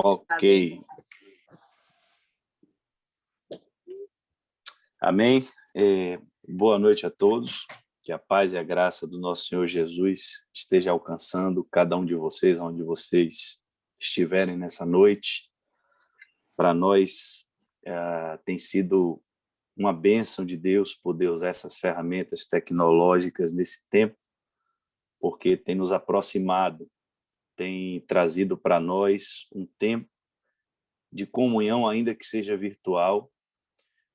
Ok. Amém. Boa noite a todos. Que a paz e a graça do nosso Senhor Jesus esteja alcançando cada um de vocês, onde vocês estiverem nessa noite. Para nós, tem sido uma bênção de Deus poder usar essas ferramentas tecnológicas nesse tempo, porque tem nos aproximado, tem trazido para nós um tempo de comunhão, ainda que seja virtual,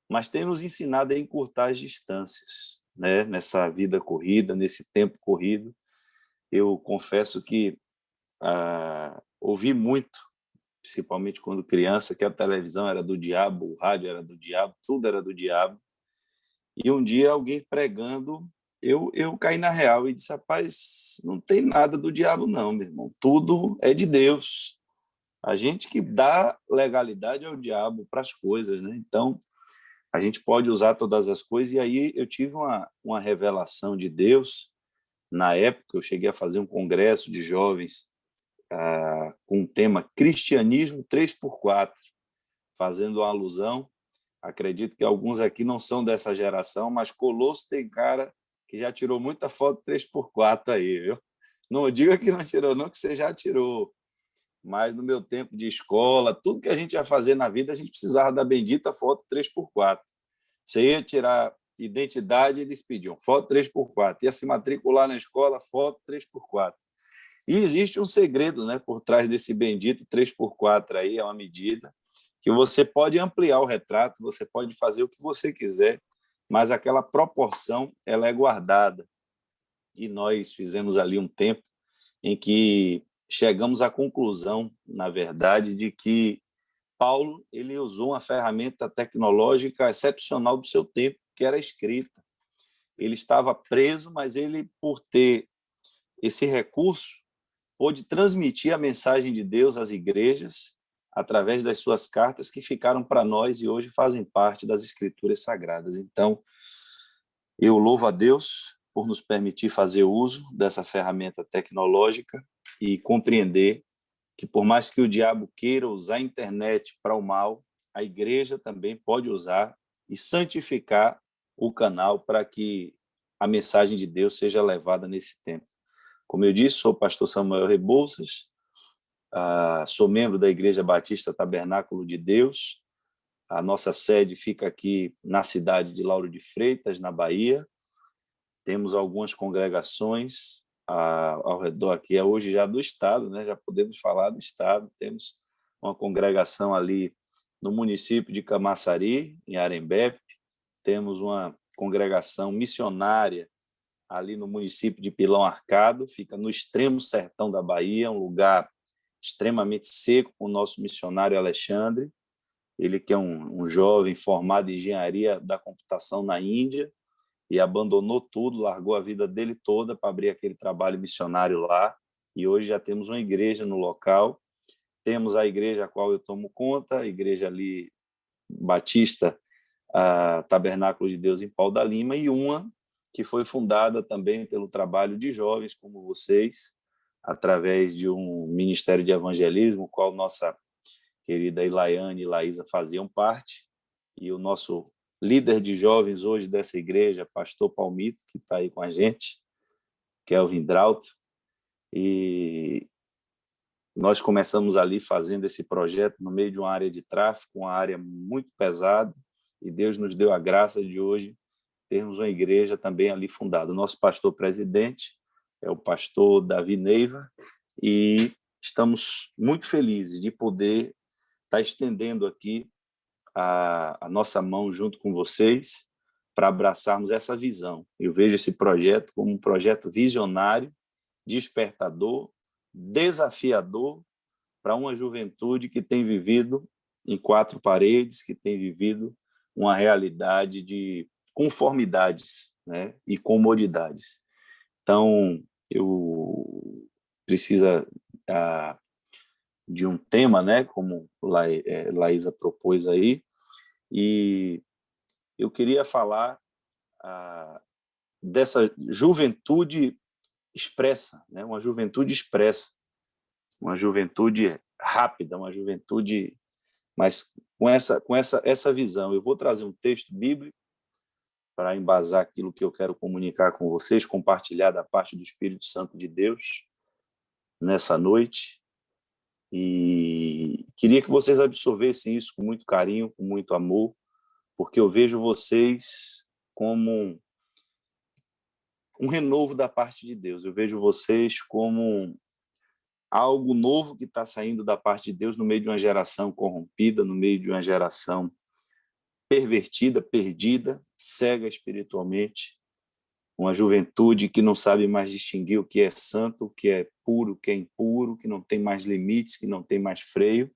mas tem nos ensinado a encurtar as distâncias, né? Nessa vida corrida, nesse tempo corrido. Eu confesso que ouvi muito, principalmente quando criança, que a televisão era do diabo, o rádio era do diabo, tudo era do diabo. E um dia alguém pregando, eu caí na real e disse, rapaz, não tem nada do diabo não, meu irmão, tudo é de Deus. A gente que dá legalidade ao diabo para as coisas, né? Então, a gente pode usar todas as coisas. E aí eu tive uma revelação de Deus. Na época, eu cheguei a fazer um congresso de jovens com o tema Cristianismo 3x4, fazendo uma alusão. Acredito que alguns aqui não são dessa geração, mas Colosso tem cara que já tirou muita foto 3x4 aí, viu? Não diga que não tirou, não, que você já tirou. Mas no meu tempo de escola, tudo que a gente ia fazer na vida, a gente precisava da bendita foto 3x4. Você ia tirar identidade, eles pediam foto 3x4. Ia se matricular na escola, foto 3x4. E existe um segredo, né, por trás desse bendito 3x4 aí, é uma medida que você pode ampliar o retrato, você pode fazer o que você quiser, mas aquela proporção ela é guardada. E nós fizemos ali um tempo em que chegamos à conclusão, na verdade, de que Paulo ele usou uma ferramenta tecnológica excepcional do seu tempo, que era a escrita. Ele estava preso, mas ele, por ter esse recurso, pôde transmitir a mensagem de Deus às igrejas através das suas cartas que ficaram para nós e hoje fazem parte das Escrituras Sagradas. Então, eu louvo a Deus por nos permitir fazer uso dessa ferramenta tecnológica e compreender que, por mais que o diabo queira usar a internet para o mal, a igreja também pode usar e santificar o canal para que a mensagem de Deus seja levada nesse tempo. Como eu disse, sou o pastor Samuel Rebouças, sou membro da Igreja Batista Tabernáculo de Deus. A nossa sede fica aqui na cidade de Lauro de Freitas, na Bahia. Temos algumas congregações ao redor aqui, hoje já do estado, né? Já podemos falar do estado. Temos uma congregação ali no município de Camaçari, em Arembepe. Temos uma congregação missionária ali no município de Pilão Arcado, fica no extremo sertão da Bahia, um lugar extremamente seco, com o nosso missionário Alexandre, ele que é um jovem formado em engenharia da computação na Índia, e abandonou tudo, largou a vida dele toda para abrir aquele trabalho missionário lá, e hoje já temos uma igreja no local. Temos a igreja a qual eu tomo conta, a igreja ali Batista, Tabernáculo de Deus em Pau da Lima, e uma que foi fundada também pelo trabalho de jovens como vocês, através de um ministério de evangelismo, qual nossa querida Ilaiane e Laísa faziam parte, e o nosso líder de jovens hoje dessa igreja, pastor Palmito, que está aí com a gente, Kelvin Drauto, e nós começamos ali fazendo esse projeto no meio de uma área de tráfico, uma área muito pesada, e Deus nos deu a graça de hoje termos uma igreja também ali fundada. O nosso pastor presidente é o pastor Davi Neiva, e estamos muito felizes de poder estar estendendo aqui a nossa mão junto com vocês para abraçarmos essa visão. Eu vejo esse projeto como um projeto visionário, despertador, desafiador para uma juventude que tem vivido em quatro paredes, que tem vivido uma realidade de conformidades, né, e comodidades. Então, eu precisa de um tema, né, como Laísa propôs aí, e eu queria falar dessa juventude expressa, né, uma juventude expressa, uma juventude rápida, uma juventude, mas com essa visão. Eu vou trazer um texto bíblico para embasar aquilo que eu quero comunicar com vocês, compartilhar da parte do Espírito Santo de Deus nessa noite. E queria que vocês absorvessem isso com muito carinho, com muito amor, porque eu vejo vocês como um renovo da parte de Deus. Eu vejo vocês como algo novo que está saindo da parte de Deus no meio de uma geração corrompida, no meio de uma geração pervertida, perdida, cega espiritualmente, uma juventude que não sabe mais distinguir o que é santo, o que é puro, o que é impuro, que não tem mais limites, que não tem mais freio.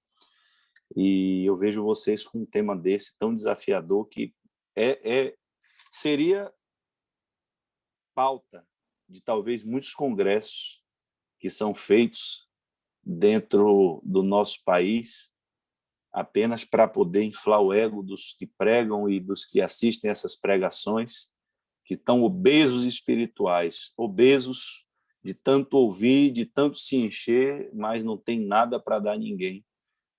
E eu vejo vocês com um tema desse tão desafiador que seria pauta de talvez muitos congressos que são feitos dentro do nosso país apenas para poder inflar o ego dos que pregam e dos que assistem essas pregações, que estão obesos espirituais, obesos de tanto ouvir, de tanto se encher, mas não tem nada para dar a ninguém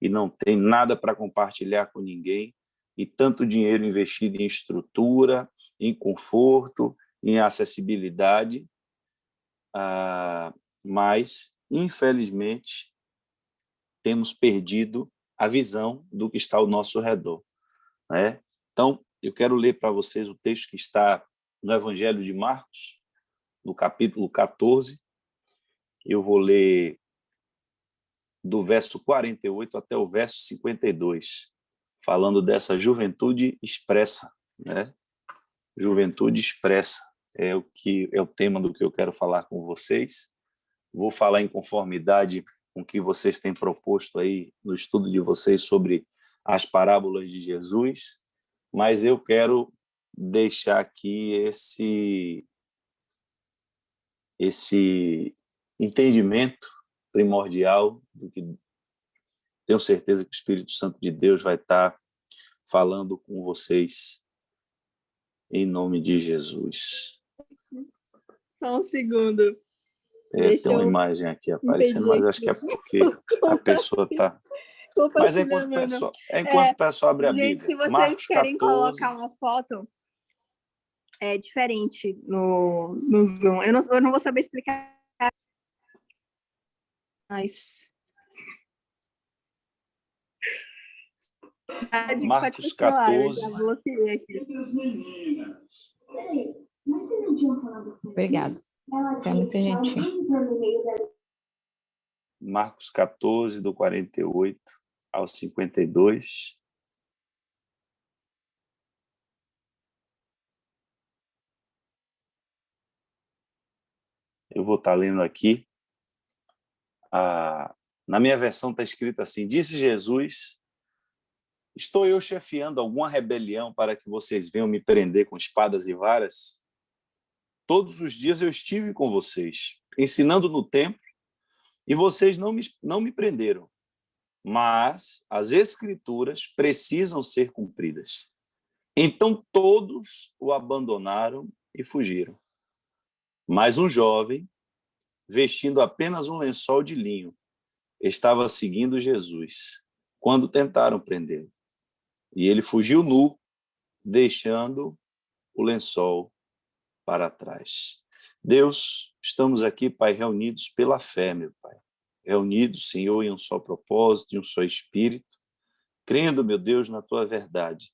e não tem nada para compartilhar com ninguém, e tanto dinheiro investido em estrutura, em conforto, em acessibilidade, mas, infelizmente, temos perdido a visão do que está ao nosso redor, né? Então, eu quero ler para vocês o texto que está no Evangelho de Marcos, no capítulo 14. Eu vou ler do verso 48 até o verso 52, falando dessa juventude expressa, né? Juventude expressa é o tema do que eu quero falar com vocês. Vou falar em conformidade com o que vocês têm proposto aí no estudo de vocês sobre as parábolas de Jesus, mas eu quero deixar aqui esse entendimento primordial do que tenho certeza que o Espírito Santo de Deus vai estar falando com vocês em nome de Jesus. Só um segundo. Tem uma imagem aqui aparecendo, mas acho que é porque a pessoa está... Mas enquanto o pessoal abre a Bíblia. Gente, se vocês Marcos querem 14... colocar uma foto, é diferente no Zoom. Eu não vou saber explicar, mas... Marcos 14... Obrigada. É muito gentil. Marcos 14, do 48 ao 52. Eu vou estar lendo aqui. Na minha versão está escrito assim: disse Jesus: estou eu chefiando alguma rebelião para que vocês venham me prender com espadas e varas? Todos os dias eu estive com vocês, ensinando no templo, e vocês não me prenderam. Mas as Escrituras precisam ser cumpridas. Então todos o abandonaram e fugiram. Mas um jovem, vestindo apenas um lençol de linho, estava seguindo Jesus quando tentaram prendê-lo. E ele fugiu nu, deixando o lençol para trás. Deus, estamos aqui, Pai, reunidos pela fé, meu Pai. Reunidos, Senhor, em um só propósito, em um só espírito, crendo, meu Deus, na Tua verdade.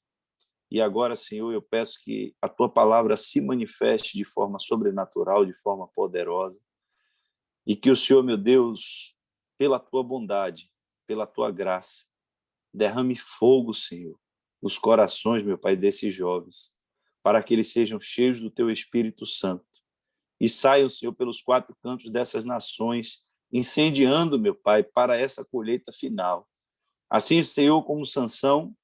E agora, Senhor, eu peço que a Tua palavra se manifeste de forma sobrenatural, de forma poderosa, e que o Senhor, meu Deus, pela Tua bondade, pela Tua graça, derrame fogo, Senhor, nos corações, meu Pai, desses jovens, para que eles sejam cheios do Teu Espírito Santo e saiam, Senhor, pelos quatro cantos dessas nações, incendiando, meu Pai, para essa colheita final. Assim, Senhor, como Sansão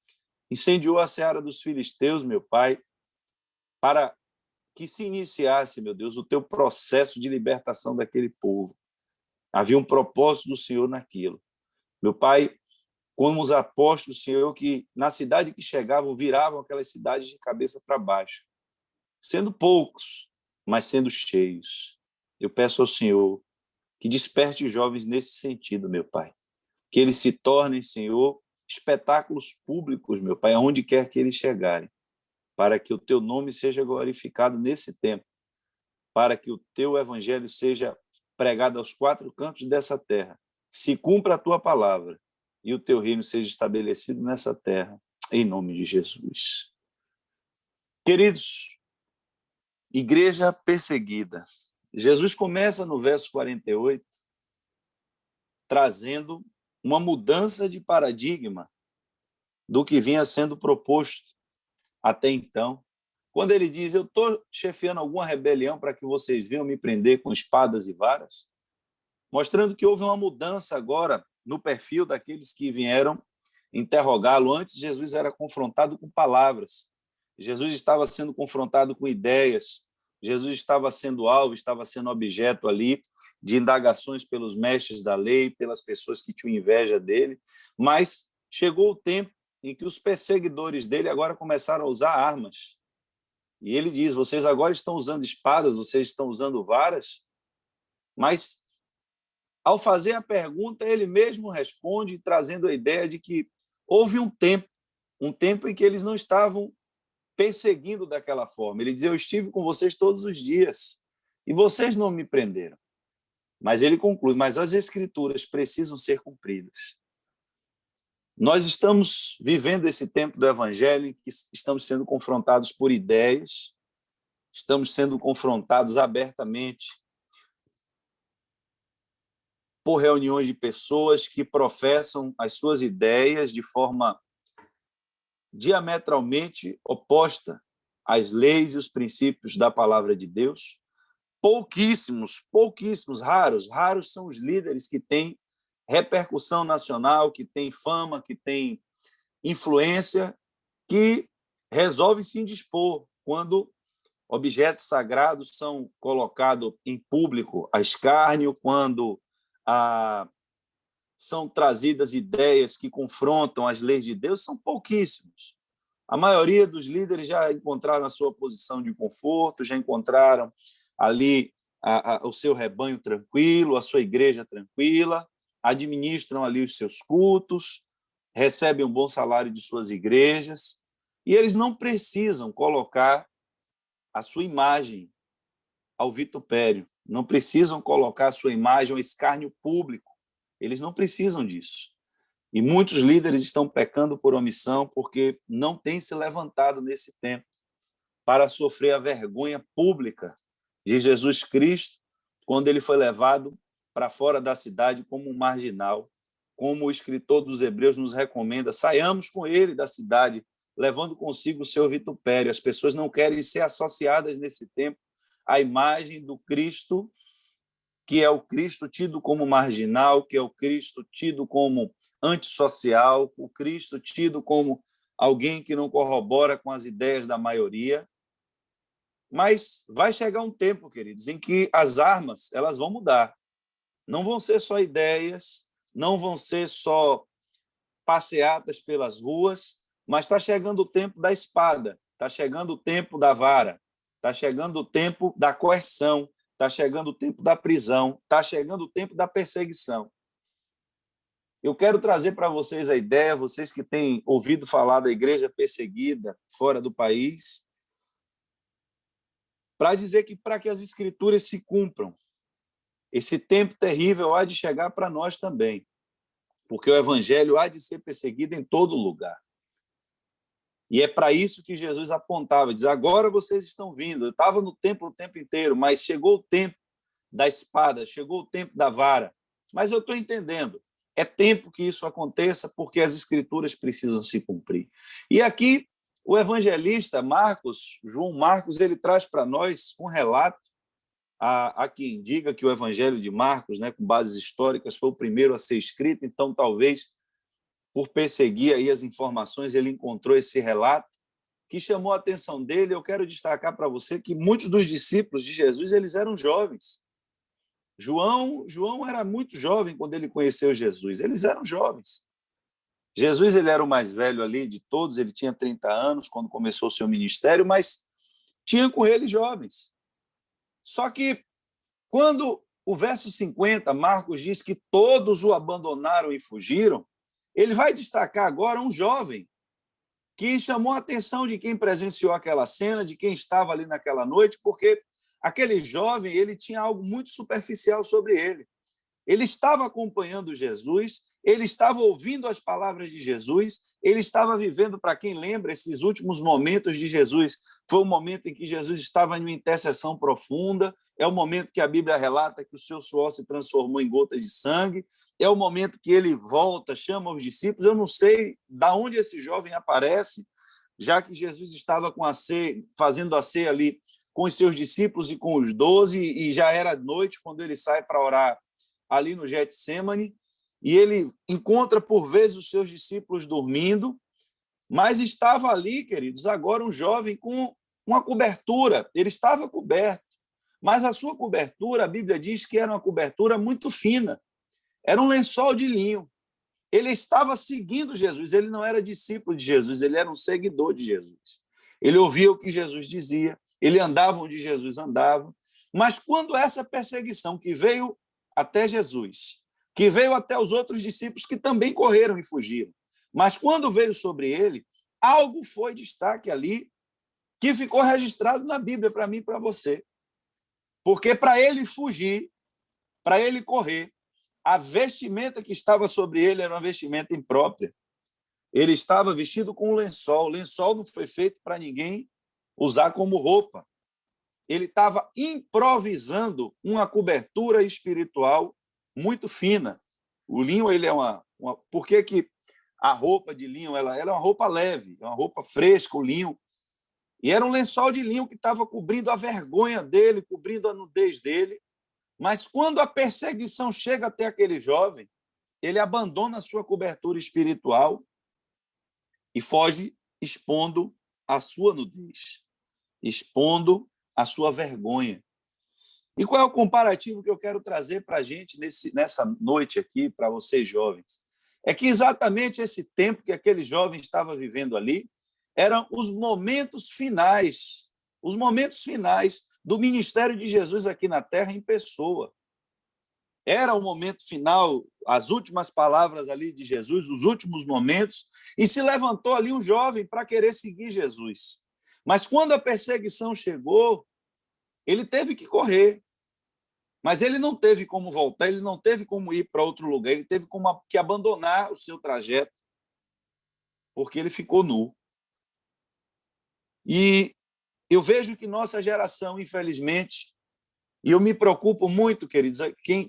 incendiou a seara dos filisteus, meu Pai, para que se iniciasse, meu Deus, o Teu processo de libertação daquele povo. Havia um propósito do Senhor naquilo. Meu Pai, como os apóstolos, Senhor, que na cidade que chegavam, viravam aquelas cidades de cabeça para baixo, sendo poucos, mas sendo cheios. Eu peço ao Senhor que desperte os jovens nesse sentido, meu Pai, que eles se tornem, Senhor, espetáculos públicos, meu Pai, aonde quer que eles chegarem, para que o teu nome seja glorificado nesse tempo, para que o teu evangelho seja pregado aos quatro cantos dessa terra, se cumpra a tua palavra e o teu reino seja estabelecido nessa terra, em nome de Jesus. Queridos, igreja perseguida. Jesus começa no verso 48, trazendo uma mudança de paradigma do que vinha sendo proposto até então. Quando ele diz, eu estou chefiando alguma rebelião para que vocês venham me prender com espadas e varas, mostrando que houve uma mudança agora no perfil daqueles que vieram interrogá-lo. Antes, Jesus era confrontado com palavras. Jesus estava sendo confrontado com ideias. Jesus estava sendo alvo, estava sendo objeto ali de indagações pelos mestres da lei, pelas pessoas que tinham inveja dele. Mas chegou o tempo em que os perseguidores dele agora começaram a usar armas. E ele diz, vocês agora estão usando espadas, vocês estão usando varas, mas ao fazer a pergunta, ele mesmo responde, trazendo a ideia de que houve um tempo em que eles não estavam perseguindo daquela forma. Ele diz, eu estive com vocês todos os dias e vocês não me prenderam. Mas ele conclui, mas as escrituras precisam ser cumpridas. Nós estamos vivendo esse tempo do evangelho em que estamos sendo confrontados por ideias, estamos sendo confrontados abertamente por reuniões de pessoas que professam as suas ideias de forma diametralmente oposta às leis e os princípios da palavra de Deus. Pouquíssimos, raros são os líderes que têm repercussão nacional, que têm fama, que têm influência, que resolvem se indispor quando objetos sagrados são colocados em público a escárnio, quando são trazidas ideias que confrontam as leis de Deus, são pouquíssimos. A maioria dos líderes já encontraram a sua posição de conforto, já encontraram ali o seu rebanho tranquilo, a sua igreja tranquila, administram ali os seus cultos, recebem um bom salário de suas igrejas, e eles não precisam colocar a sua imagem ao vitupério, não precisam colocar a sua imagem ao escárnio público, eles não precisam disso. E muitos líderes estão pecando por omissão porque não têm se levantado nesse tempo para sofrer a vergonha pública de Jesus Cristo, quando ele foi levado para fora da cidade como um marginal, como o escritor dos Hebreus nos recomenda, saiamos com ele da cidade, levando consigo o seu vitupério. As pessoas não querem ser associadas nesse tempo à imagem do Cristo, que é o Cristo tido como marginal, que é o Cristo tido como antissocial, o Cristo tido como alguém que não corrobora com as ideias da maioria. Mas vai chegar um tempo, queridos, em que as armas elas vão mudar. Não vão ser só ideias, não vão ser só passeatas pelas ruas, mas está chegando o tempo da espada, está chegando o tempo da vara, está chegando o tempo da coerção, está chegando o tempo da prisão, está chegando o tempo da perseguição. Eu quero trazer para vocês a ideia, vocês que têm ouvido falar da igreja perseguida fora do país, para dizer que para que as escrituras se cumpram, esse tempo terrível há de chegar para nós também, porque o evangelho há de ser perseguido em todo lugar. E é para isso que Jesus apontava, diz, agora vocês estão vindo, eu estava no templo o tempo inteiro, mas chegou o tempo da espada, chegou o tempo da vara. Mas eu estou entendendo, é tempo que isso aconteça, porque as escrituras precisam se cumprir. E aqui, o evangelista João Marcos, ele traz para nós um relato. Há quem diga que o Evangelho de Marcos, né, com bases históricas, foi o primeiro a ser escrito, então talvez por perseguir aí as informações ele encontrou esse relato que chamou a atenção dele. Eu quero destacar para você que muitos dos discípulos de Jesus eles eram jovens. João era muito jovem quando ele conheceu Jesus, eles eram jovens. Jesus ele era o mais velho ali de todos, ele tinha 30 anos quando começou o seu ministério, mas tinha com ele jovens. Só que, quando o verso 50, Marcos diz que todos o abandonaram e fugiram. Ele vai destacar agora um jovem que chamou a atenção de quem presenciou aquela cena, de quem estava ali naquela noite, porque aquele jovem ele tinha algo muito superficial sobre ele. Ele estava acompanhando Jesus, ele estava ouvindo as palavras de Jesus, ele estava vivendo, para quem lembra, esses últimos momentos de Jesus. Foi o momento em que Jesus estava em uma intercessão profunda, é o momento que a Bíblia relata que o seu suor se transformou em gotas de sangue, é o momento que ele volta, chama os discípulos. Eu não sei de onde esse jovem aparece, já que Jesus estava com a ceia, fazendo a ceia ali com os seus discípulos e com os 12, e já era noite quando ele sai para orar ali no Getsêmani, e ele encontra, por vezes, os seus discípulos dormindo, mas estava ali, queridos, agora um jovem com uma cobertura. Ele estava coberto, mas a sua cobertura, a Bíblia diz que era uma cobertura muito fina, era um lençol de linho. Ele estava seguindo Jesus, ele não era discípulo de Jesus, ele era um seguidor de Jesus. Ele ouvia o que Jesus dizia, ele andava onde Jesus andava, mas quando essa perseguição que veio até Jesus, que veio até os outros discípulos que também correram e fugiram, mas quando veio sobre ele, algo foi destaque ali que ficou registrado na Bíblia para mim e para você. Porque para ele fugir, para ele correr, a vestimenta que estava sobre ele era uma vestimenta imprópria. Ele estava vestido com um lençol. O lençol não foi feito para ninguém usar como roupa. Ele estava improvisando uma cobertura espiritual muito fina. O linho, ele é por que a roupa de linho ela é uma roupa leve, é uma roupa fresca, o linho. E era um lençol de linho que estava cobrindo a vergonha dele, cobrindo a nudez dele. Mas quando a perseguição chega até aquele jovem, ele abandona a sua cobertura espiritual e foge expondo a sua nudez, expondo a sua vergonha. E qual é o comparativo que eu quero trazer para a gente nessa noite aqui, para vocês jovens? É que exatamente esse tempo que aquele jovem estava vivendo ali eram os momentos finais do ministério de Jesus aqui na Terra em pessoa. Era o momento final, as últimas palavras ali de Jesus, os últimos momentos, e se levantou ali um jovem para querer seguir Jesus. Mas quando a perseguição chegou, ele teve que correr, mas ele não teve como voltar, ele não teve como ir para outro lugar, ele teve que abandonar o seu trajeto, porque ele ficou nu. E eu vejo que nossa geração, infelizmente, e eu me preocupo muito, queridos,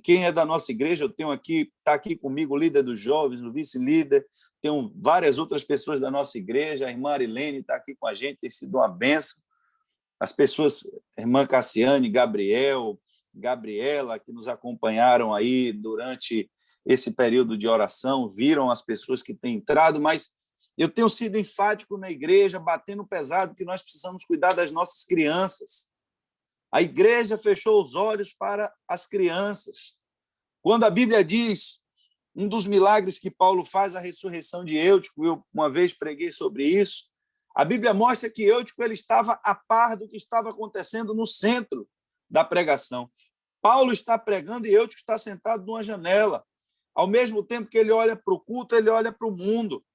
quem é da nossa igreja, eu tenho aqui, está aqui comigo o líder dos jovens, o vice-líder, tenho várias outras pessoas da nossa igreja, a irmã Arilene está aqui com a gente, tem sido uma bênção. As pessoas, a irmã Cassiane, Gabriela, que nos acompanharam aí durante esse período de oração, viram as pessoas que têm entrado, mas eu tenho sido enfático na igreja, batendo pesado que nós precisamos cuidar das nossas crianças. A igreja fechou os olhos para as crianças. Quando a Bíblia diz, um dos milagres que Paulo faz, a ressurreição de Eutico, eu uma vez preguei sobre isso, a Bíblia mostra que Eutico ele estava a par do que estava acontecendo no centro da pregação. Paulo está pregando e Eutico está sentado numa janela. Ao mesmo tempo que ele olha para o culto, ele olha para o mundo.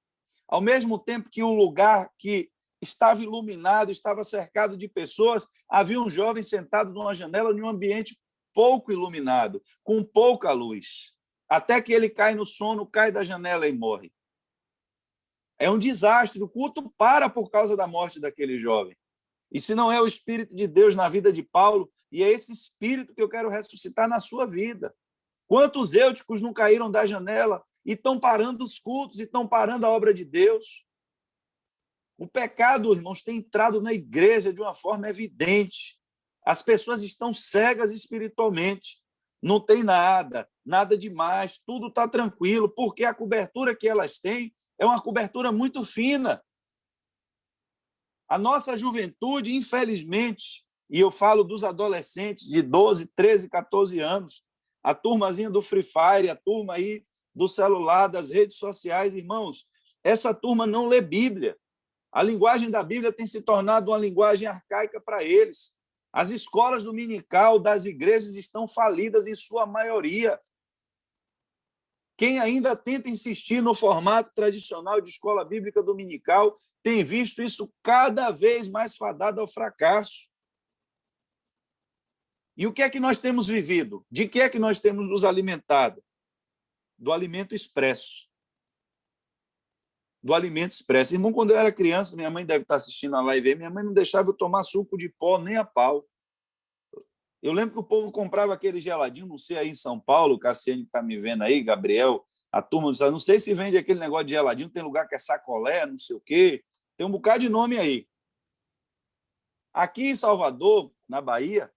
Ao mesmo tempo que o lugar que estava iluminado, estava cercado de pessoas, havia um jovem sentado numa janela em um ambiente pouco iluminado, com pouca luz, até que ele cai no sono, cai da janela e morre. É um desastre, o culto para por causa da morte daquele jovem. E se não é o Espírito de Deus na vida de Paulo, e é esse Espírito que eu quero ressuscitar na sua vida. Quantos Eúticos não caíram da janela e estão parando os cultos, e estão parando a obra de Deus? O pecado, irmãos, tem entrado na igreja de uma forma evidente. As pessoas estão cegas espiritualmente. Não tem nada demais, tudo está tranquilo, porque a cobertura que elas têm é uma cobertura muito fina. A nossa juventude, infelizmente, e eu falo dos adolescentes de 12, 13, 14 anos, a turmazinha do Free Fire, a turma aí do celular, das redes sociais, irmãos, essa turma não lê Bíblia. A linguagem da Bíblia tem se tornado uma linguagem arcaica para eles. As escolas dominical das igrejas estão falidas em sua maioria. Quem ainda tenta insistir no formato tradicional de escola bíblica dominical tem visto isso cada vez mais fadado ao fracasso. E o que é que nós temos vivido? De que é que nós temos nos alimentado? Do alimento expresso. Do alimento expresso. Irmão, quando eu era criança, minha mãe deve estar assistindo a live aí, minha mãe não deixava eu tomar suco de pó nem a pau. Eu lembro que o povo comprava aquele geladinho, não sei aí em São Paulo, o Cassiane está me vendo aí, Gabriel, a turma, não sei se vende aquele negócio de geladinho, tem lugar que é sacolé, não sei o quê, tem um bocado de nome aí. Aqui em Salvador, na Bahia,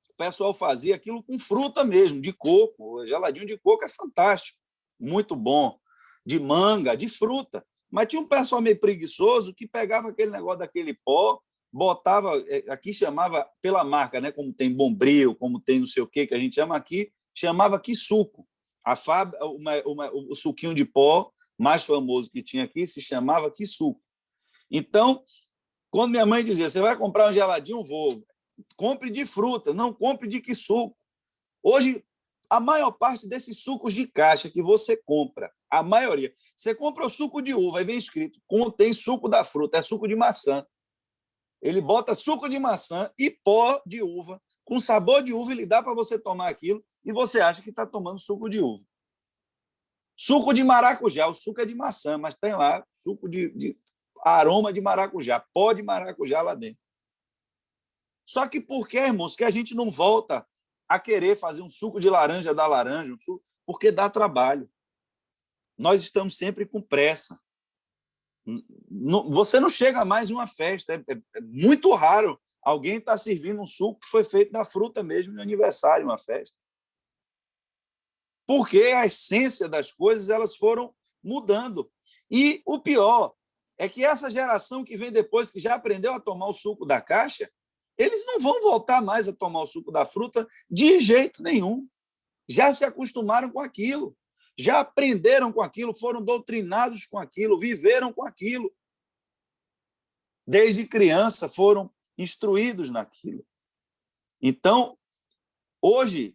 o pessoal fazia aquilo com fruta mesmo, de coco. O geladinho de coco é fantástico, muito bom. De manga, de fruta. Mas tinha um pessoal meio preguiçoso que pegava aquele negócio daquele pó, botava, aqui chamava pela marca, né? Como tem Bombril, como tem não sei o que a gente chama aqui, chamava Quisuco. O suquinho de pó mais famoso que tinha aqui se chamava Quisuco. Então, quando minha mãe dizia, você vai comprar um geladinho, vou. Compre de fruta, não compre de quisuco. Hoje, a maior parte desses sucos de caixa que você compra, a maioria, você compra o suco de uva, aí vem escrito, contém suco da fruta, é suco de maçã. Ele bota suco de maçã e pó de uva, com sabor de uva, ele dá para você tomar aquilo e você acha que está tomando suco de uva. Suco de maracujá, o suco é de maçã, mas tem lá suco de aroma de maracujá, pó de maracujá lá dentro. Só que por que, irmãos, que a gente não volta a querer fazer um suco de laranja da laranja, porque dá trabalho. Nós estamos sempre com pressa. Você não chega mais em uma festa, é muito raro alguém estar servindo um suco que foi feito da fruta mesmo no aniversário, uma festa. Porque a essência das coisas elas foram mudando. E o pior é que essa geração que vem depois, que já aprendeu a tomar o suco da caixa, eles não vão voltar mais a tomar o suco da fruta de jeito nenhum. Já se acostumaram com aquilo, já aprenderam com aquilo, foram doutrinados com aquilo, viveram com aquilo. Desde criança foram instruídos naquilo. Então, hoje,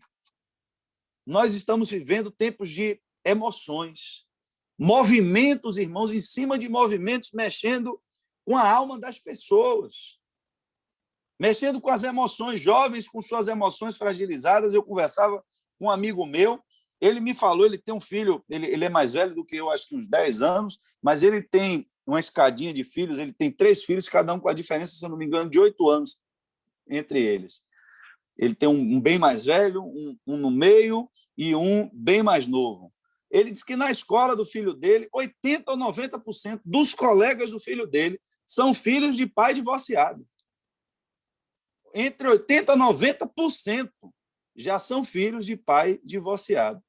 nós estamos vivendo tempos de emoções, movimentos, irmãos, em cima de movimentos, mexendo com a alma das pessoas. Mexendo com as emoções, jovens com suas emoções fragilizadas. Eu conversava com um amigo meu, ele me falou, ele tem um filho, ele é mais velho do que eu, acho que uns 10 anos, mas ele tem uma escadinha de filhos, ele tem 3 filhos, cada um com a diferença, se eu não me engano, de 8 anos entre eles. Ele tem um bem mais velho, um no meio e um bem mais novo. Ele disse que na escola do filho dele, 80% ou 90% dos colegas do filho dele são filhos de pai divorciado. Entre 80% a 90% já são filhos de pai divorciado.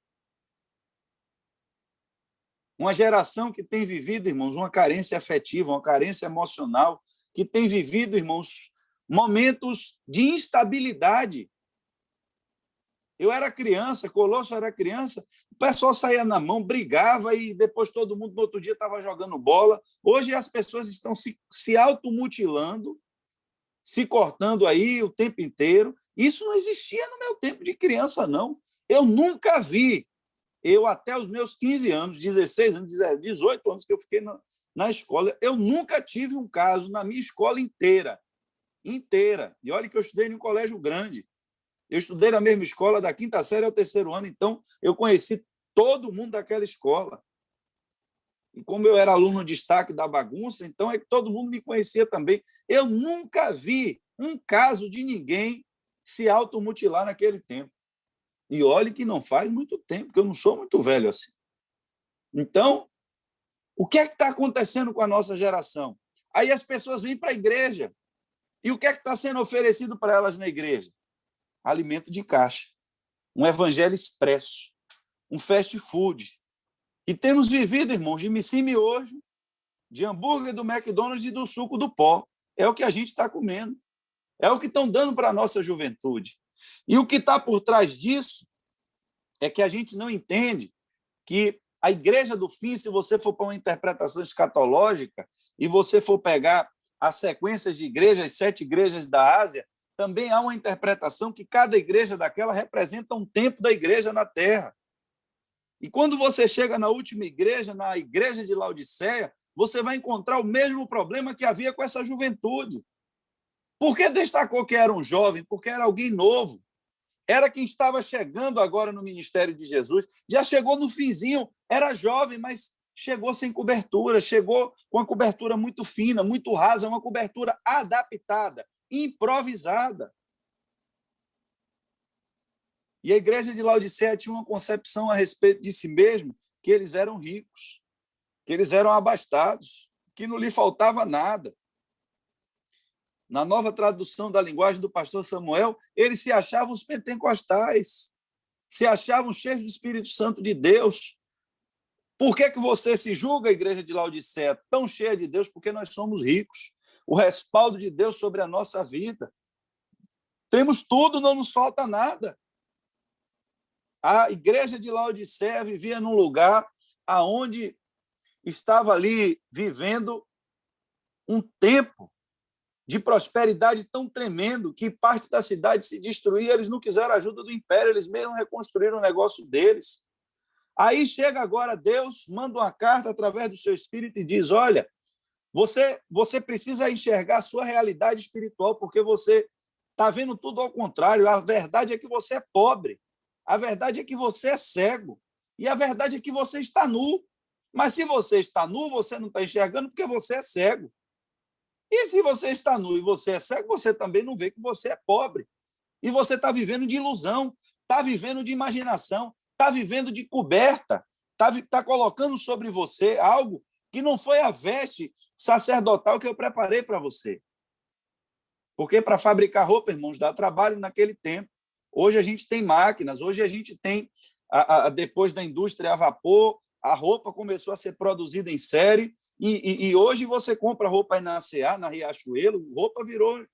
Uma geração que tem vivido, irmãos, uma carência afetiva, uma carência emocional, que tem vivido, irmãos, momentos de instabilidade. Eu era criança, Colosso era criança, o pessoal saía na mão, brigava e depois todo mundo no outro dia estava jogando bola. Hoje as pessoas estão se automutilando, se cortando aí o tempo inteiro. Isso não existia no meu tempo de criança, não. Eu nunca vi. Eu, até os meus 15 anos, 16 anos, 18 anos que eu fiquei na escola, eu nunca tive um caso na minha escola inteira. E olha que eu estudei em um colégio grande. Eu estudei na mesma escola da 5ª série ao 3º ano, então eu conheci todo mundo daquela escola. E como eu era aluno de destaque da bagunça, então é que todo mundo me conhecia também. Eu nunca vi um caso de ninguém se automutilar naquele tempo. E olhe que não faz muito tempo, porque eu não sou muito velho assim. Então, o que é que está acontecendo com a nossa geração? Aí as pessoas vêm para a igreja. E o que é que está sendo oferecido para elas na igreja? Alimento de caixa. Um evangelho expresso. Um fast food. E temos vivido, irmãos, de miojo, de hambúrguer do McDonald's e do suco do pó. É o que a gente está comendo. É o que estão dando para a nossa juventude. E o que está por trás disso é que a gente não entende que a igreja do fim, se você for para uma interpretação escatológica e você for pegar as sequências de igrejas, as 7 igrejas da Ásia, também há uma interpretação que cada igreja daquela representa um tempo da igreja na terra. E quando você chega na última igreja, na igreja de Laodiceia, você vai encontrar o mesmo problema que havia com essa juventude. Por que destacou que era um jovem? Porque era alguém novo. Era quem estava chegando agora no ministério de Jesus. Já chegou no finzinho, era jovem, mas chegou sem cobertura, chegou com uma cobertura muito fina, muito rasa, uma cobertura adaptada, improvisada. E a igreja de Laodiceia tinha uma concepção a respeito de si mesmo, que eles eram ricos, que eles eram abastados, que não lhe faltava nada. Na nova tradução da linguagem do pastor Samuel, eles se achavam os pentecostais, se achavam cheios do Espírito Santo de Deus. Por que você se julga, a igreja de Laodiceia, tão cheia de Deus? Porque nós somos ricos. O respaldo de Deus sobre a nossa vida. Temos tudo, não nos falta nada. A igreja de Laodiceia vivia num lugar onde estava ali vivendo um tempo de prosperidade tão tremendo que parte da cidade se destruía, eles não quiseram a ajuda do império, eles mesmo reconstruíram o negócio deles. Aí chega agora Deus, manda uma carta através do seu Espírito e diz, olha, você precisa enxergar a sua realidade espiritual, porque você está vendo tudo ao contrário. A verdade é que você é pobre, a verdade é que você é cego, e a verdade é que você está nu. Mas se você está nu, você não está enxergando porque você é cego. E se você está nu e você é cego, você também não vê que você é pobre. E você está vivendo de ilusão, está vivendo de imaginação, está vivendo de coberta, está colocando sobre você algo que não foi a veste sacerdotal que eu preparei para você. Porque para fabricar roupa, irmãos, dá trabalho naquele tempo. Hoje a gente tem máquinas, hoje a gente tem, depois da indústria a vapor, a roupa começou a ser produzida em série, e hoje você compra roupa aí na C&A, na Riachuelo, roupa virou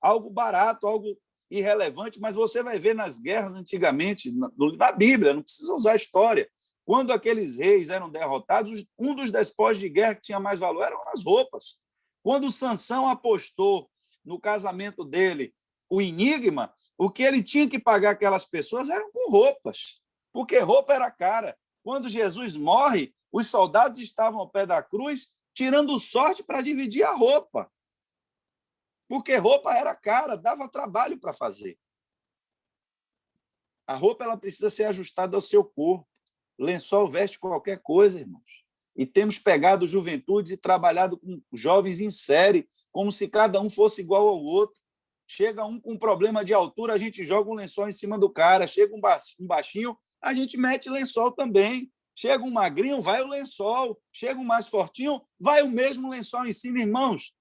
algo barato, algo irrelevante, mas você vai ver nas guerras antigamente, na Bíblia, não precisa usar a história, quando aqueles reis eram derrotados, um dos despojos de guerra que tinha mais valor eram as roupas. Quando Sansão apostou no casamento dele o enigma, o que ele tinha que pagar aquelas pessoas eram com roupas, porque roupa era cara. Quando Jesus morre, os soldados estavam ao pé da cruz tirando sorte para dividir a roupa, porque roupa era cara, dava trabalho para fazer. A roupa ela precisa ser ajustada ao seu corpo. Lençol veste qualquer coisa, irmãos. E temos pegado juventudes e trabalhado com jovens em série, como se cada um fosse igual ao outro. Chega um com problema de altura, a gente joga um lençol em cima do cara. Chega um baixinho, a gente mete lençol também. Chega um magrinho, vai o lençol. Chega um mais fortinho, vai o mesmo lençol em cima. Irmãos,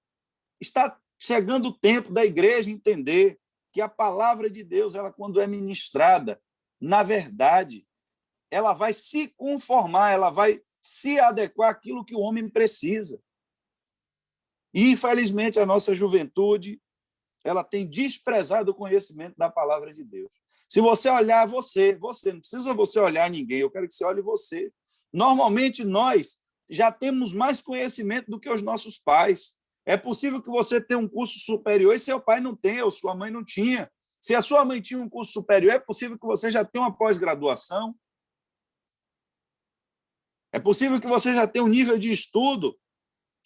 está chegando o tempo da igreja entender que a palavra de Deus, ela, quando é ministrada, na verdade, ela vai se conformar, ela vai se adequar àquilo que o homem precisa. E, infelizmente, a nossa juventude ela tem desprezado o conhecimento da palavra de Deus. Se você olhar você, não precisa você olhar ninguém, eu quero que você olhe você. Normalmente, nós já temos mais conhecimento do que os nossos pais. É possível que você tenha um curso superior e seu pai não tenha, ou sua mãe não tinha. Se a sua mãe tinha um curso superior, é possível que você já tenha uma pós-graduação. É possível que você já tenha um nível de estudo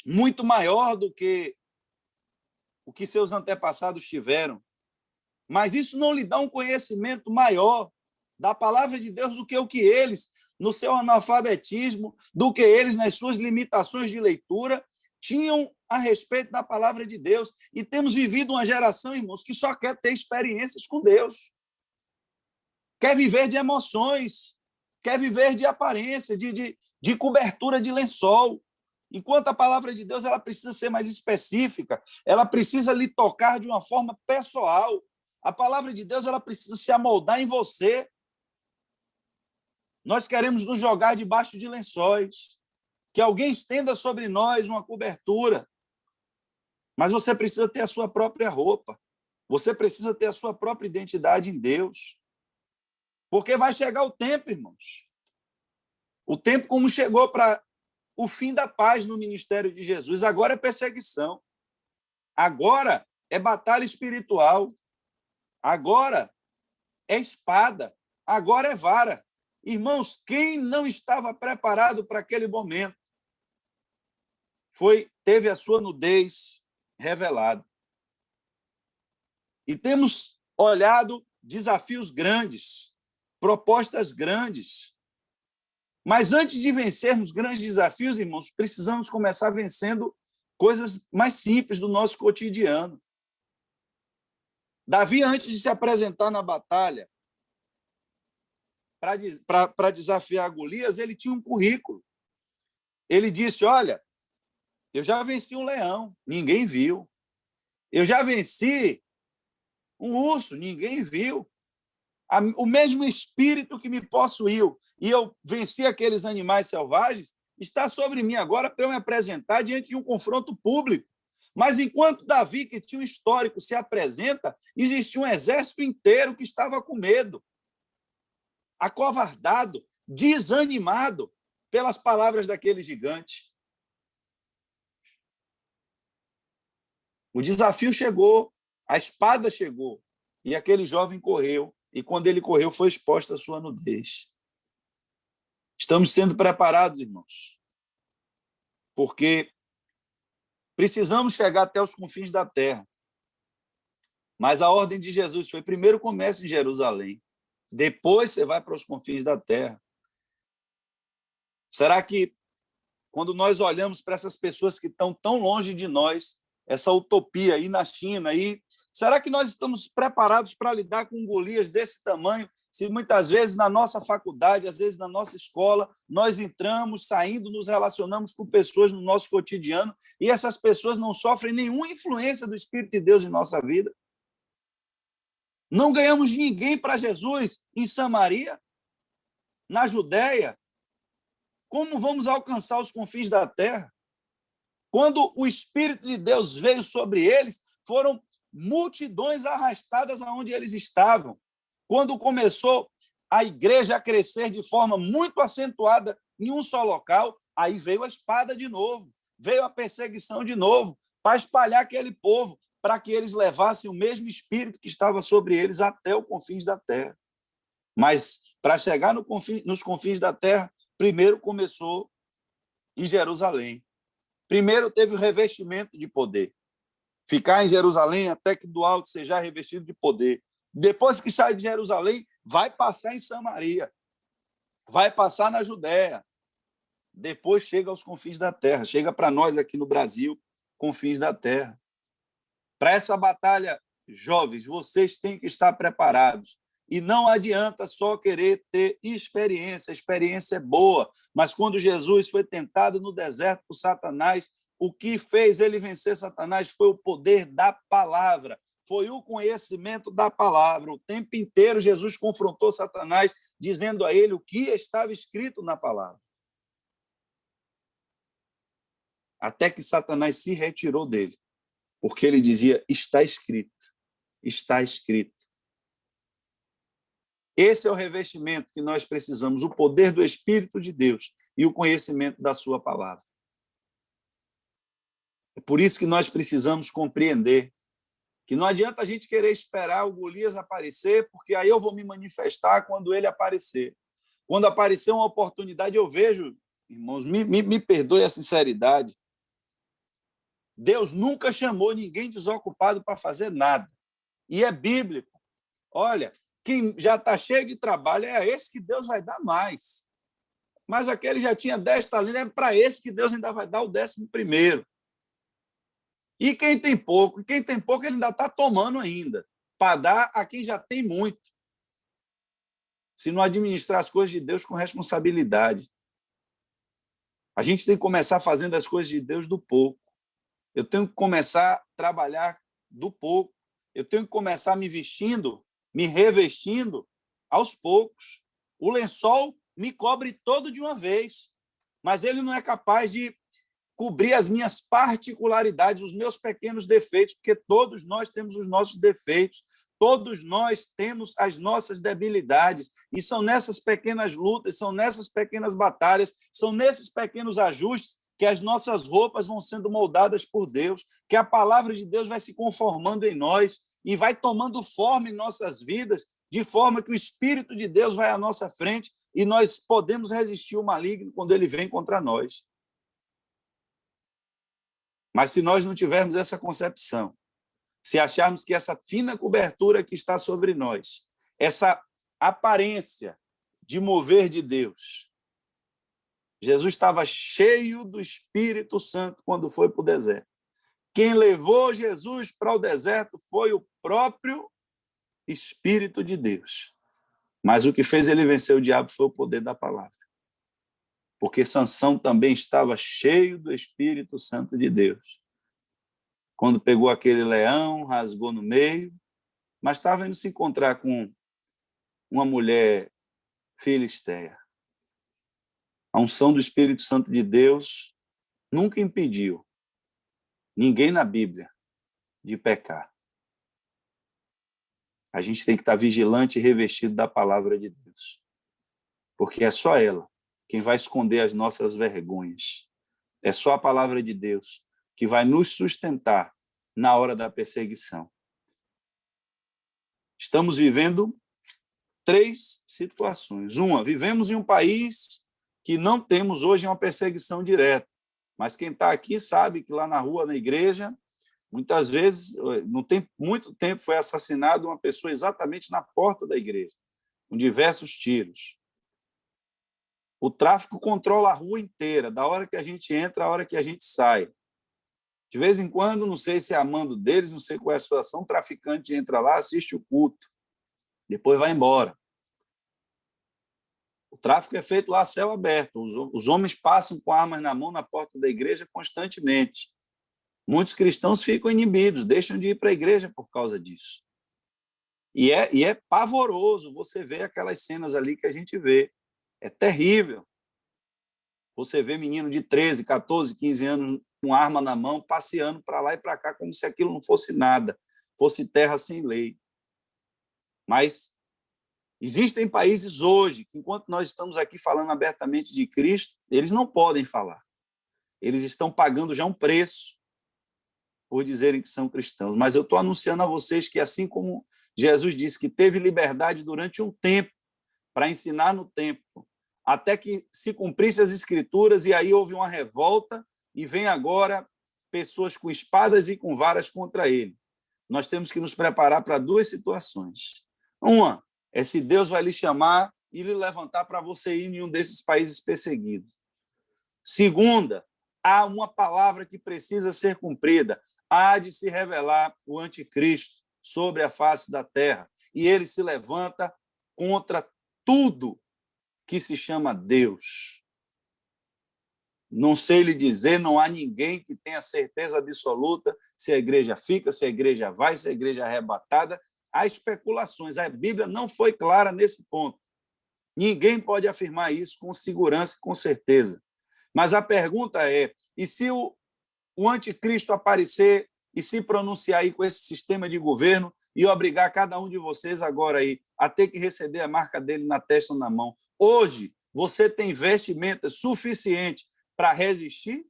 muito maior do que o que seus antepassados tiveram. Mas isso não lhe dá um conhecimento maior da palavra de Deus do que o que eles, no seu analfabetismo, do que eles, nas suas limitações de leitura, tinham a respeito da palavra de Deus. E temos vivido uma geração, irmãos, que só quer ter experiências com Deus. Quer viver de emoções, quer viver de aparência, de cobertura de lençol. Enquanto a palavra de Deus ela precisa ser mais específica, ela precisa lhe tocar de uma forma pessoal. A palavra de Deus ela precisa se amoldar em você. Nós queremos nos jogar debaixo de lençóis, que alguém estenda sobre nós uma cobertura. Mas você precisa ter a sua própria roupa. Você precisa ter a sua própria identidade em Deus. Porque vai chegar o tempo, irmãos. O tempo como chegou para o fim da paz no ministério de Jesus. Agora é perseguição. Agora é batalha espiritual. agora é espada, agora é vara. Irmãos, quem não estava preparado para aquele momento teve a sua nudez revelada. E temos olhado desafios grandes, propostas grandes. Mas antes de vencermos grandes desafios, irmãos, precisamos começar vencendo coisas mais simples do nosso cotidiano. Davi, antes de se apresentar na batalha para desafiar Golias, ele tinha um currículo. Ele disse, olha, eu já venci um leão, ninguém viu. Eu já venci um urso, ninguém viu. O mesmo espírito que me possuiu e eu venci aqueles animais selvagens está sobre mim agora para eu me apresentar diante de um confronto público. Mas enquanto Davi, que tinha um histórico, se apresenta, existia um exército inteiro que estava com medo, acovardado, desanimado pelas palavras daquele gigante. O desafio chegou, a espada chegou, e aquele jovem correu, e quando ele correu, foi exposta a sua nudez. Estamos sendo preparados, irmãos, porque precisamos chegar até os confins da terra. Mas a ordem de Jesus foi: primeiro comece em Jerusalém, depois você vai para os confins da terra. Será que, quando nós olhamos para essas pessoas que estão tão longe de nós, essa utopia aí na China, será que nós estamos preparados para lidar com Golias desse tamanho, se muitas vezes na nossa faculdade, às vezes na nossa escola, nós entramos, saindo, nos relacionamos com pessoas no nosso cotidiano e essas pessoas não sofrem nenhuma influência do Espírito de Deus em nossa vida? Não ganhamos ninguém para Jesus em Samaria, na Judéia. Como vamos alcançar os confins da terra? Quando o Espírito de Deus veio sobre eles, foram multidões arrastadas aonde eles estavam. Quando começou a igreja a crescer de forma muito acentuada em um só local, aí veio a espada de novo, veio a perseguição de novo, para espalhar aquele povo, para que eles levassem o mesmo espírito que estava sobre eles até os confins da terra. Mas, para chegar nos confins da terra, primeiro começou em Jerusalém. Primeiro teve o revestimento de poder. Ficar em Jerusalém até que do alto seja revestido de poder. Depois que sai de Jerusalém, vai passar em Samaria, vai passar na Judéia. Depois chega aos confins da terra, chega para nós aqui no Brasil, confins da terra. Para essa batalha, jovens, vocês têm que estar preparados. E não adianta só querer ter experiência. A experiência é boa, mas quando Jesus foi tentado no deserto por Satanás, o que fez ele vencer Satanás foi o poder da palavra, foi o conhecimento da palavra. O tempo inteiro Jesus confrontou Satanás, dizendo a ele o que estava escrito na palavra. Até que Satanás se retirou dele, porque ele dizia, está escrito, está escrito. Esse é o revestimento que nós precisamos, o poder do Espírito de Deus e o conhecimento da sua palavra. É por isso que nós precisamos compreender que não adianta a gente querer esperar o Golias aparecer, porque aí eu vou me manifestar quando ele aparecer. Quando aparecer uma oportunidade, eu vejo, irmãos, me perdoe a sinceridade, Deus nunca chamou ninguém desocupado para fazer nada. E é bíblico. Olha, quem já está cheio de trabalho é a esse que Deus vai dar mais. Mas aquele já tinha 10 talentos, é para esse que Deus ainda vai dar o 11º. E quem tem pouco, ele ainda está tomando ainda, para dar a quem já tem muito. Se não administrar as coisas de Deus com responsabilidade. A gente tem que começar fazendo as coisas de Deus do pouco. Eu tenho que começar a trabalhar do pouco. Eu tenho que começar me vestindo, me revestindo aos poucos. O lençol me cobre todo de uma vez, mas ele não é capaz de cobrir as minhas particularidades, os meus pequenos defeitos, porque todos nós temos os nossos defeitos, todos nós temos as nossas debilidades, e são nessas pequenas lutas, são nessas pequenas batalhas, são nesses pequenos ajustes que as nossas roupas vão sendo moldadas por Deus, que a palavra de Deus vai se conformando em nós. e vai tomando forma em nossas vidas, de forma que o Espírito de Deus vai à nossa frente e nós podemos resistir ao maligno quando ele vem contra nós. Mas se nós não tivermos essa concepção, se acharmos que essa fina cobertura que está sobre nós, essa aparência de mover de Deus, Jesus estava cheio do Espírito Santo quando foi para o deserto. Quem levou Jesus para o deserto foi o próprio Espírito de Deus. Mas o que fez ele vencer o diabo foi o poder da palavra. Porque Sansão também estava cheio do Espírito Santo de Deus. Quando pegou aquele leão, rasgou no meio, mas estava indo se encontrar com uma mulher filisteia. A unção do Espírito Santo de Deus nunca impediu ninguém na Bíblia de pecar. A gente tem que estar vigilante e revestido da palavra de Deus. Porque é só ela quem vai esconder as nossas vergonhas. É só a palavra de Deus que vai nos sustentar na hora da perseguição. Estamos vivendo 3 situações. Uma, vivemos em um país que não temos hoje uma perseguição direta, mas quem está aqui sabe que lá na rua, na igreja, muitas vezes, não tem muito tempo, foi assassinado uma pessoa exatamente na porta da igreja, com diversos tiros. O tráfico controla a rua inteira, da hora que a gente entra à hora que a gente sai. De vez em quando, não sei se é a mando deles, não sei qual é a situação, o traficante entra lá, assiste o culto, depois vai embora. O tráfico é feito lá a céu aberto, os homens passam com armas na mão na porta da igreja constantemente. Muitos cristãos ficam inibidos, deixam de ir para a igreja por causa disso. E é pavoroso você ver aquelas cenas ali que a gente vê. É terrível. Você vê menino de 13, 14, 15 anos com arma na mão, passeando para lá e para cá, como se aquilo não fosse nada, fosse terra sem lei. Mas existem países hoje que, enquanto nós estamos aqui falando abertamente de Cristo, eles não podem falar. Eles estão pagando já um preço por dizerem que são cristãos. Mas eu estou anunciando a vocês que, assim como Jesus disse que teve liberdade durante um tempo para ensinar no templo, até que se cumprisse as Escrituras, e aí houve uma revolta, e vem agora pessoas com espadas e com varas contra ele. Nós temos que nos preparar para 2 situações. Uma é se Deus vai lhe chamar e lhe levantar para você ir em um desses países perseguidos. Segunda, há uma palavra que precisa ser cumprida. Há de se revelar o anticristo sobre a face da terra, e ele se levanta contra tudo que se chama Deus. Não sei lhe dizer, não há ninguém que tenha certeza absoluta se a igreja fica, se a igreja vai, se a igreja é arrebatada. Há especulações, a Bíblia não foi clara nesse ponto. Ninguém pode afirmar isso com segurança e com certeza. Mas a pergunta é, e se o anticristo aparecer e se pronunciar aí com esse sistema de governo e obrigar cada um de vocês agora aí a ter que receber a marca dele na testa ou na mão? Hoje, você tem vestimenta suficiente para resistir?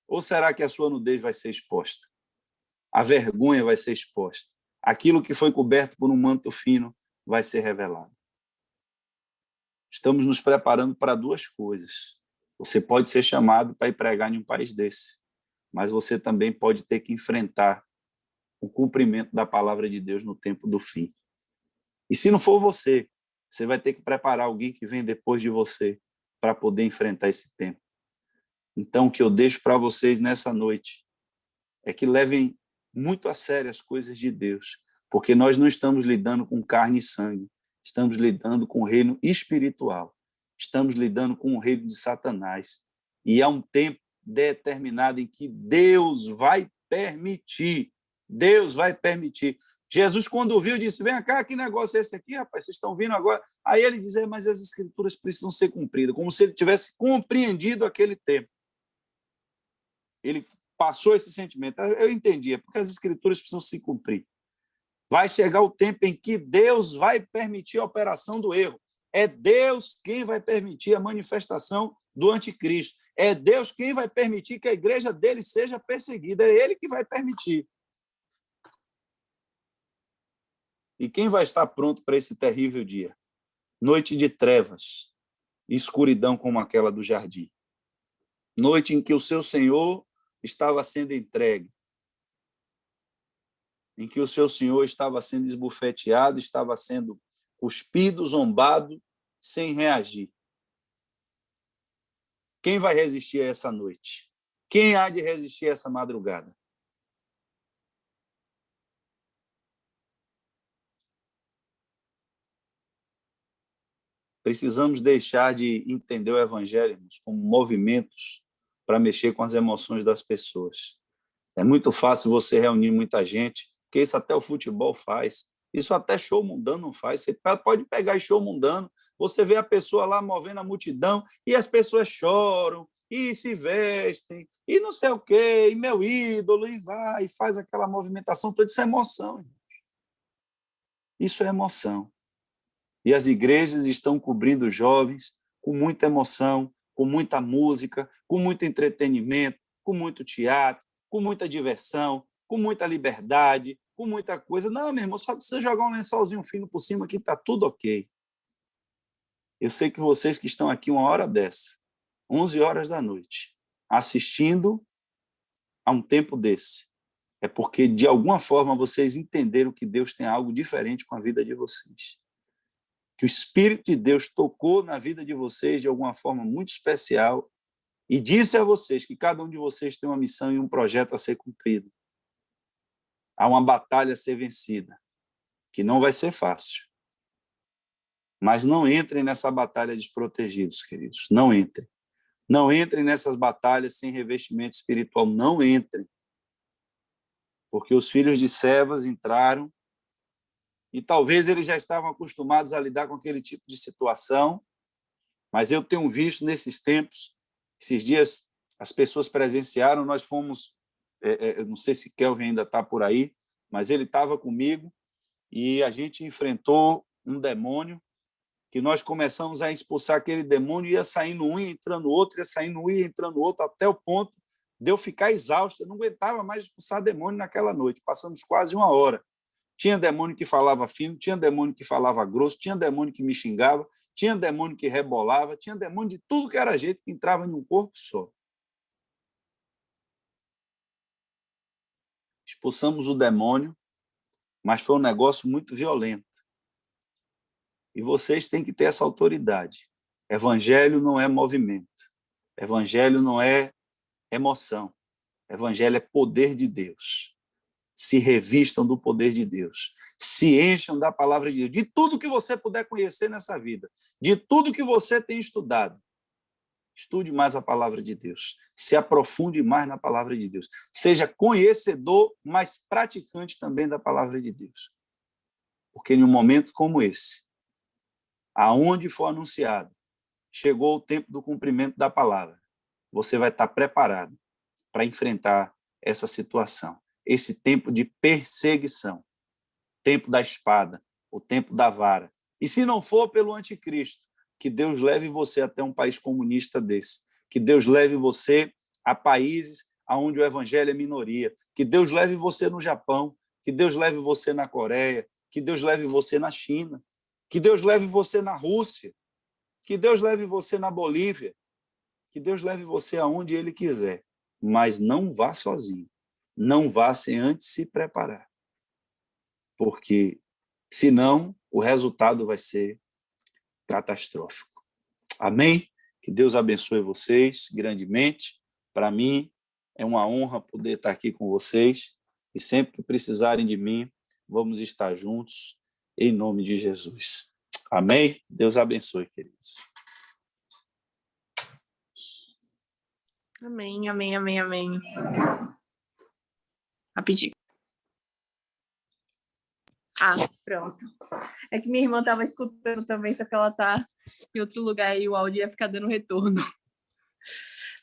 Ou será que a sua nudez vai ser exposta? A vergonha vai ser exposta? Aquilo que foi coberto por um manto fino vai ser revelado. Estamos nos preparando para 2 coisas. Você pode ser chamado para ir pregar em um país desse, mas você também pode ter que enfrentar o cumprimento da palavra de Deus no tempo do fim. E se não for você, você vai ter que preparar alguém que vem depois de você para poder enfrentar esse tempo. Então, o que eu deixo para vocês nessa noite é que levem muito a sério as coisas de Deus, porque nós não estamos lidando com carne e sangue, estamos lidando com o reino espiritual, estamos lidando com o reino de Satanás. E há um tempo determinado em que Deus vai permitir. Jesus, quando ouviu, disse, vem cá, que negócio é esse aqui, rapaz? Vocês estão vindo agora? Aí ele dizia, mas as Escrituras precisam ser cumpridas, como se ele tivesse compreendido aquele tempo. Ele passou esse sentimento. Eu entendi, é porque as Escrituras precisam se cumprir. Vai chegar o tempo em que Deus vai permitir a operação do erro. É Deus quem vai permitir a manifestação do anticristo. É Deus quem vai permitir que a igreja dele seja perseguida. É ele que vai permitir. E quem vai estar pronto para esse terrível dia? Noite de trevas e escuridão como aquela do jardim. Noite em que o seu Senhor estava sendo entregue, em que o seu Senhor estava sendo esbofeteado, estava sendo cuspido, zombado, sem reagir. Quem vai resistir a essa noite? Quem há de resistir a essa madrugada? Precisamos deixar de entender o evangelho como movimentos para mexer com as emoções das pessoas. É muito fácil você reunir muita gente, porque isso até o futebol faz, isso até show mundano faz. Você pode pegar show mundano, você vê a pessoa lá movendo a multidão e as pessoas choram e se vestem e não sei o quê, e meu ídolo, e vai, e faz aquela movimentação toda. Isso é emoção. Isso é emoção. E as igrejas estão cobrindo os jovens com muita emoção, com muita música, com muito entretenimento, com muito teatro, com muita diversão, com muita liberdade, com muita coisa. Não, meu irmão, só precisa jogar um lençolzinho fino por cima que está tudo ok. Eu sei que vocês que estão aqui uma hora dessa, 11 horas da noite, assistindo a um tempo desse, é porque, de alguma forma, vocês entenderam que Deus tem algo diferente com a vida de vocês. Que o Espírito de Deus tocou na vida de vocês de alguma forma muito especial e disse a vocês que cada um de vocês tem uma missão e um projeto a ser cumprido. Há uma batalha a ser vencida, que não vai ser fácil. Mas não entrem nessa batalha desprotegidos, queridos. Não entrem. Não entrem nessas batalhas sem revestimento espiritual. Não entrem. Porque os filhos de Sebas entraram e talvez eles já estavam acostumados a lidar com aquele tipo de situação, mas eu tenho visto nesses tempos, esses dias as pessoas presenciaram, nós fomos, eu não sei se Kelvin ainda está por aí, mas ele estava comigo e a gente enfrentou um demônio que nós começamos a expulsar aquele demônio, ia saindo um, ia entrando outro, ia saindo um, ia entrando outro, até o ponto de eu ficar exausto, eu não aguentava mais expulsar demônio naquela noite, passamos quase uma hora. Tinha demônio que falava fino, tinha demônio que falava grosso, tinha demônio que me xingava, tinha demônio que rebolava, tinha demônio de tudo que era jeito que entrava em um corpo só. Expulsamos o demônio, mas foi um negócio muito violento. E vocês têm que ter essa autoridade. Evangelho não é movimento. Evangelho não é emoção. Evangelho é poder de Deus. Se revistam do poder de Deus, se encham da palavra de Deus, de tudo que você puder conhecer nessa vida, de tudo que você tem estudado. Estude mais a palavra de Deus, se aprofunde mais na palavra de Deus, seja conhecedor, mas praticante também da palavra de Deus. Porque em um momento como esse, aonde for anunciado, chegou o tempo do cumprimento da palavra, você vai estar preparado para enfrentar essa situação. Esse tempo de perseguição, tempo da espada, o tempo da vara. E se não for pelo anticristo, que Deus leve você até um país comunista desse, que Deus leve você a países onde o evangelho é minoria, que Deus leve você no Japão, que Deus leve você na Coreia, que Deus leve você na China, que Deus leve você na Rússia, que Deus leve você na Bolívia, que Deus leve você aonde Ele quiser, mas não vá sozinho. Não vá sem antes se preparar. Porque, senão, o resultado vai ser catastrófico. Amém? Que Deus abençoe vocês grandemente. Para mim, é uma honra poder estar aqui com vocês. E sempre que precisarem de mim, vamos estar juntos, em nome de Jesus. Amém? Deus abençoe, queridos. Amém, amém, amém, amém. Rapidinho. Ah, pronto. É que minha irmã estava escutando também, só que ela está em outro lugar e o áudio ia ficar dando retorno.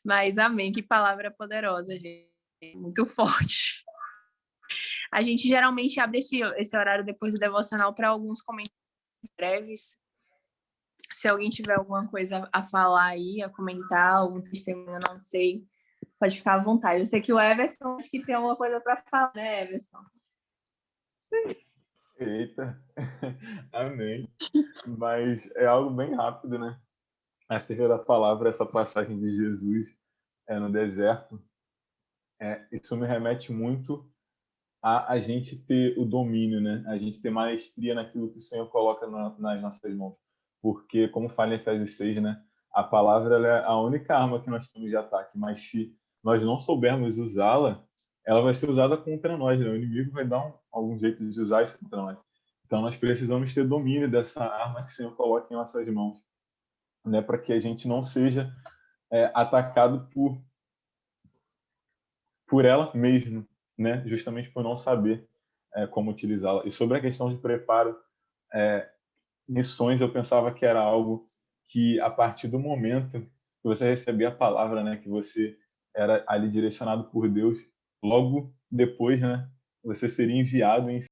Mas amém, que palavra poderosa, gente. Muito forte. A gente geralmente abre esse horário depois do devocional para alguns comentários breves. Se alguém tiver alguma coisa a falar aí, a comentar, algum testemunho, não sei, pode ficar à vontade. Eu sei que o Everson acho que tem alguma coisa para falar, né, Everson? Eita, amém. Mas é algo bem rápido, né? Acerca da palavra, essa passagem de Jesus no deserto, isso me remete muito a gente ter o domínio, né? A gente ter maestria naquilo que o Senhor coloca nas nossas mãos. Porque, como fala em Efésios 6, né? A palavra ela é a única arma que nós temos de ataque, mas se nós não soubermos usá-la, ela vai ser usada contra nós, né? O inimigo vai dar algum jeito de usar isso contra nós. Então, nós precisamos ter domínio dessa arma que o Senhor coloca em nossas mãos, né? Para que a gente não seja atacado por ela mesma, né? Justamente por não saber como utilizá-la. E sobre a questão de preparo, missões, eu pensava que era algo que, a partir do momento que você recebia a palavra, né, que você era ali direcionado por Deus, logo depois, né, você seria enviado em